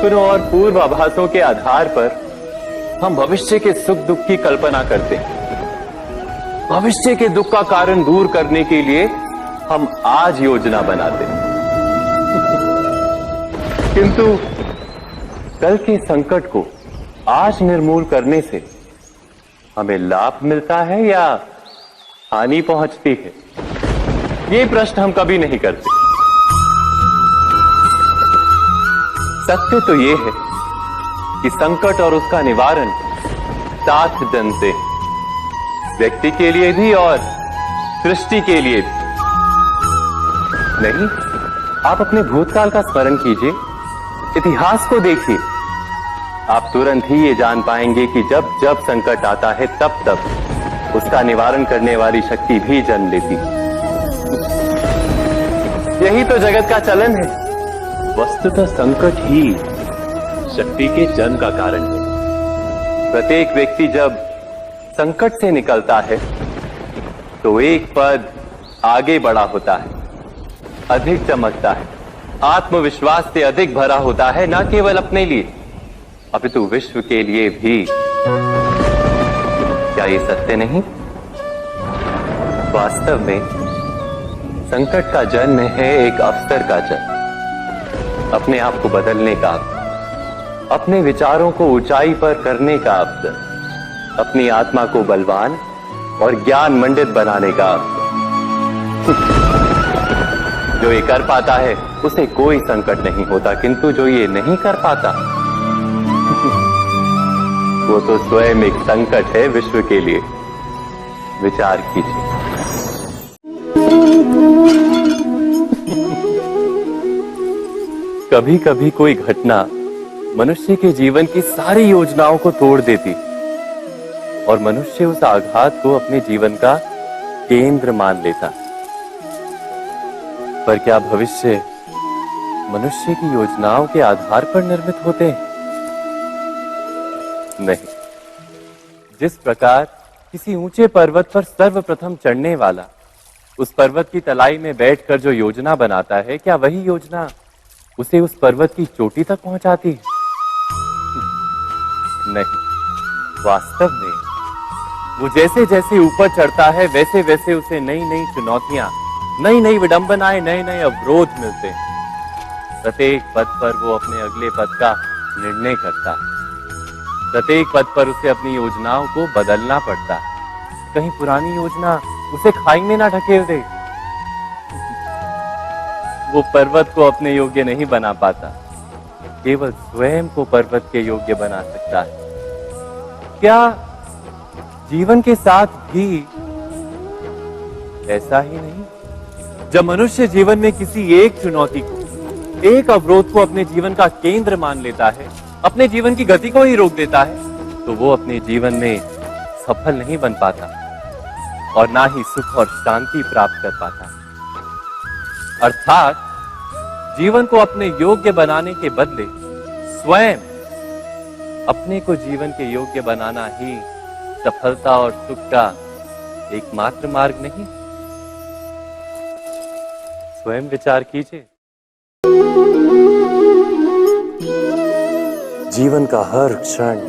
सपनों और पूर्वाभासों के आधार पर हम भविष्य के सुख दुख की कल्पना करते हैं। भविष्य के दुख का कारण दूर करने के लिए हम आज योजना बनाते हैं। किंतु कल के संकट को आज निर्मूल करने से हमें लाभ मिलता है या हानि पहुंचती है, ये प्रश्न हम कभी नहीं करते। सत्य तो ये है कि संकट और उसका निवारण साथ जनते हैं, व्यक्ति के लिए भी और सृष्टि के लिए भी। नहीं, आप अपने भूतकाल का स्मरण कीजिए, इतिहास को देखिए। आप तुरंत ही ये जान पाएंगे कि जब जब संकट आता है तब तब उसका निवारण करने वाली शक्ति भी जन्म लेती है। यही तो जगत का चलन है। वस्तुतः संकट ही शक्ति के जन्म का कारण है। प्रत्येक व्यक्ति जब संकट से निकलता है तो एक पद आगे बढ़ा होता है, अधिक चमकता है, आत्मविश्वास से अधिक भरा होता है, न केवल अपने लिए अपितु विश्व के लिए भी। क्या ये सत्य नहीं? वास्तव में संकट का जन्म है एक अवसर का जन्म, अपने आप को बदलने का, अपने विचारों को ऊंचाई पर करने का अवसर, अपनी आत्मा को बलवान और ज्ञान मंडित बनाने का अवसर। जो ये कर पाता है उसे कोई संकट नहीं होता, किंतु जो ये नहीं कर पाता वो तो स्वयं एक संकट है विश्व के लिए। विचार कीजिए। कभी कभी कोई घटना मनुष्य के जीवन की सारी योजनाओं को तोड़ देती और मनुष्य उस आघात को अपने जीवन का केंद्र मान लेता। पर क्या भविष्य मनुष्य की योजनाओं के आधार पर निर्मित होते हैं? नहीं। जिस प्रकार किसी ऊंचे पर्वत पर सर्वप्रथम चढ़ने वाला उस पर्वत की तलाई में बैठकर जो योजना बनाता है, क्या वही योजना उसे उस पर्वत की चोटी तक पहुंचाती है? नहीं। वास्तव में वो जैसे जैसे ऊपर चढ़ता है वैसे वैसे उसे नई नई चुनौतियां, नई नई विडंबनाएं, नए नए अवरोध मिलते हैं। प्रत्येक पद पर वो अपने अगले पद का निर्णय करता है। प्रत्येक पद पर उसे अपनी योजनाओं को बदलना पड़ता है। कहीं पुरानी योजना उसे खाई में ना ढकेल दे। वो पर्वत को अपने योग्य नहीं बना पाता, केवल स्वयं को पर्वत के योग्य बना सकता है। क्या जीवन के साथ भी ऐसा ही नहीं? जब मनुष्य जीवन में किसी एक चुनौती को, एक अवरोध को अपने जीवन का केंद्र मान लेता है, अपने जीवन की गति को ही रोक देता है, तो वो अपने जीवन में सफल नहीं बन पाता और ना ही सुख और शांति प्राप्त कर पाता। अर्थात जीवन को अपने योग्य बनाने के बदले स्वयं अपने को जीवन के योग्य बनाना ही सफलता और सुख का एकमात्र मार्ग नहीं? स्वयं विचार कीजिए। जीवन का हर क्षण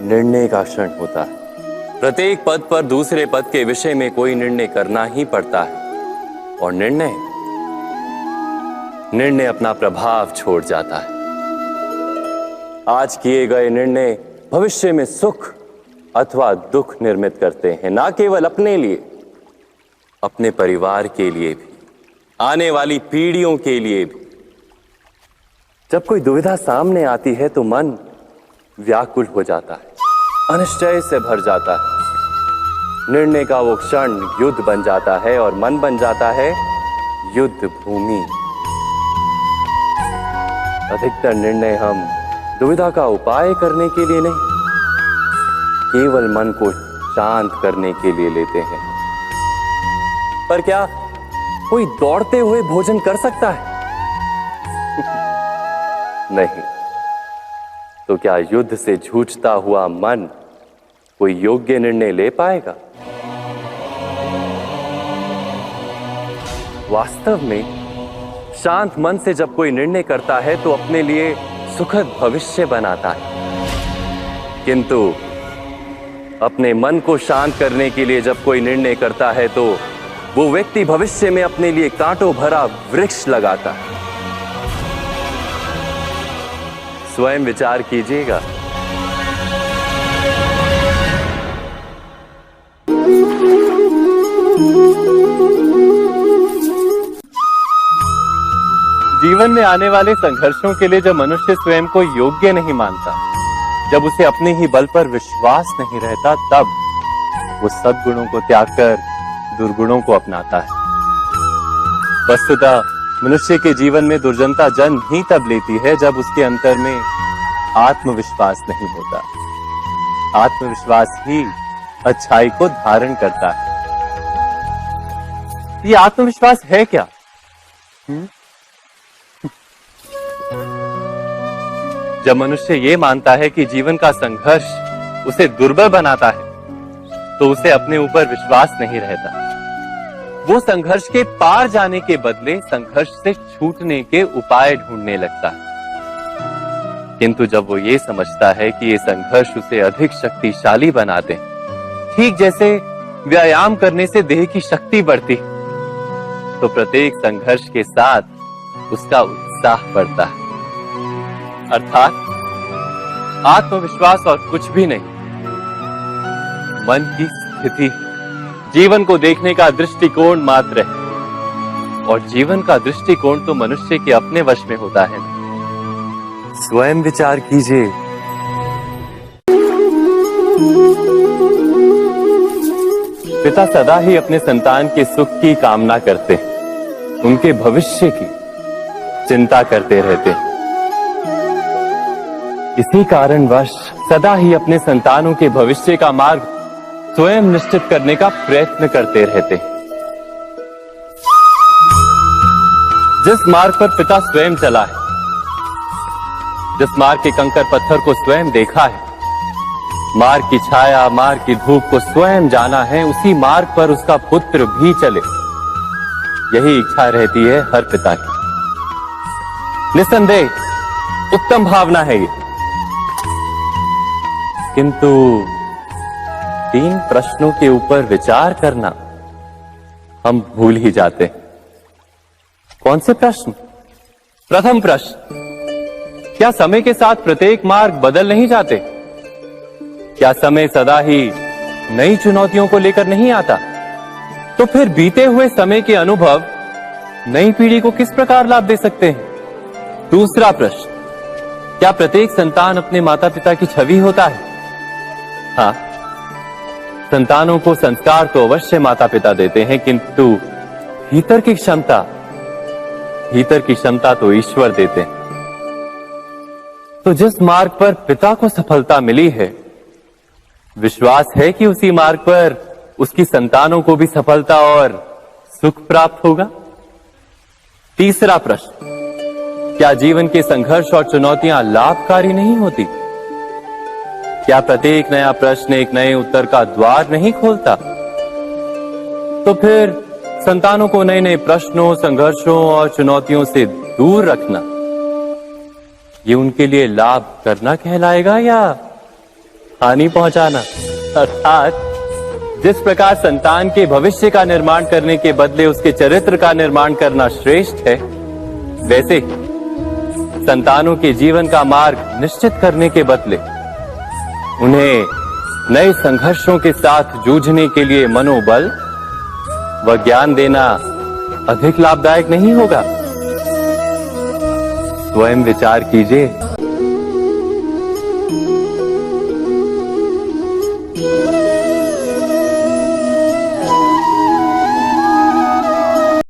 निर्णय का क्षण होता है। प्रत्येक पद पर दूसरे पद के विषय में कोई निर्णय करना ही पड़ता है और निर्णय अपना प्रभाव छोड़ जाता है। आज किए गए निर्णय भविष्य में सुख अथवा दुख निर्मित करते हैं, ना केवल अपने लिए, अपने परिवार के लिए भी, आने वाली पीढ़ियों के लिए भी। जब कोई दुविधा सामने आती है तो मन व्याकुल हो जाता है, अनिश्चय से भर जाता है। निर्णय का वो क्षण युद्ध बन जाता है और मन बन जाता है युद्ध भूमि। अधिकतर निर्णय हम दुविधा का उपाय करने के लिए नहीं, केवल मन को शांत करने के लिए लेते हैं। पर क्या कोई दौड़ते हुए भोजन कर सकता है? नहीं। तो क्या युद्ध से जूझता हुआ मन कोई योग्य निर्णय ले पाएगा? वास्तव में शांत मन से जब कोई निर्णय करता है तो अपने लिए सुखद भविष्य बनाता है, किंतु अपने मन को शांत करने के लिए जब कोई निर्णय करता है तो वो व्यक्ति भविष्य में अपने लिए कांटों भरा वृक्ष लगाता है। स्वयं विचार कीजिएगा। जीवन में आने वाले संघर्षों के लिए जब मनुष्य स्वयं को योग्य नहीं मानता, जब उसे अपने ही बल पर विश्वास नहीं रहता, तब वो सद्गुणों को त्याग कर दुर्गुणों को अपनाता है। वस्तुतः मनुष्य के जीवन में दुर्जनता जन्म ही तब लेती है जब उसके अंतर में आत्मविश्वास नहीं होता। आत्मविश्वास ही अच्छाई को धारण करता है। ये आत्मविश्वास है क्या? जब मनुष्य ये मानता है कि जीवन का संघर्ष उसे दुर्बल बनाता है, तो उसे अपने ऊपर विश्वास नहीं रहता। वो संघर्ष के पार जाने के बदले संघर्ष से छूटने के उपाय ढूंढने लगता है। किंतु जब वो ये समझता है कि ये संघर्ष उसे अधिक शक्तिशाली बनाते हैं, ठीक जैसे व्यायाम करने से देह की शक्ति बढ़ती, तो प्रत्येक संघर्ष के साथ उसका उत्साह बढ़ता है। अर्थात आत्मविश्वास और कुछ भी नहीं, मन की स्थिति, जीवन को देखने का दृष्टिकोण मात्र है। और जीवन का दृष्टिकोण तो मनुष्य के अपने वश में होता है। स्वयं विचार कीजिए। पिता सदा ही अपने संतान के सुख की कामना करते हैं, उनके भविष्य की चिंता करते रहते हैं। इसी कारणवश सदा ही अपने संतानों के भविष्य का मार्ग स्वयं निश्चित करने का प्रयत्न करते रहते हैं। जिस मार्ग पर पिता स्वयं चला है, जिस मार्ग के कंकर पत्थर को स्वयं देखा है, मार्ग की छाया, मार्ग की धूप को स्वयं जाना है, उसी मार्ग पर उसका पुत्र भी चले, यही इच्छा रहती है हर पिता की। निस्संदेह उत्तम भावना है ये। किंतु 3 प्रश्नों के ऊपर विचार करना हम भूल ही जाते हैं। कौन से प्रश्न? प्रथम प्रश्न, क्या समय के साथ प्रत्येक मार्ग बदल नहीं जाते? क्या समय सदा ही नई चुनौतियों को लेकर नहीं आता? तो फिर बीते हुए समय के अनुभव नई पीढ़ी को किस प्रकार लाभ दे सकते हैं? दूसरा प्रश्न, क्या प्रत्येक संतान अपने माता पिता की छवि होता है? हाँ, संतानों को संस्कार तो अवश्य माता पिता देते हैं, किंतु भीतर की क्षमता तो ईश्वर देते हैं। तो जिस मार्ग पर पिता को सफलता मिली है, विश्वास है कि उसी मार्ग पर उसकी संतानों को भी सफलता और सुख प्राप्त होगा। तीसरा प्रश्न, क्या जीवन के संघर्ष और चुनौतियां लाभकारी नहीं होती? क्या प्रत्येक नया प्रश्न एक नए उत्तर का द्वार नहीं खोलता? तो फिर संतानों को नए नए प्रश्नों, संघर्षों और चुनौतियों से दूर रखना, ये उनके लिए लाभ करना कहलाएगा या हानि पहुंचाना? अर्थात जिस प्रकार संतान के भविष्य का निर्माण करने के बदले उसके चरित्र का निर्माण करना श्रेष्ठ है, वैसे संतानों के जीवन का मार्ग निश्चित करने के बदले उन्हें नए संघर्षों के साथ जूझने के लिए मनोबल व ज्ञान देना अधिक लाभदायक नहीं होगा? स्वयं विचार कीजिए।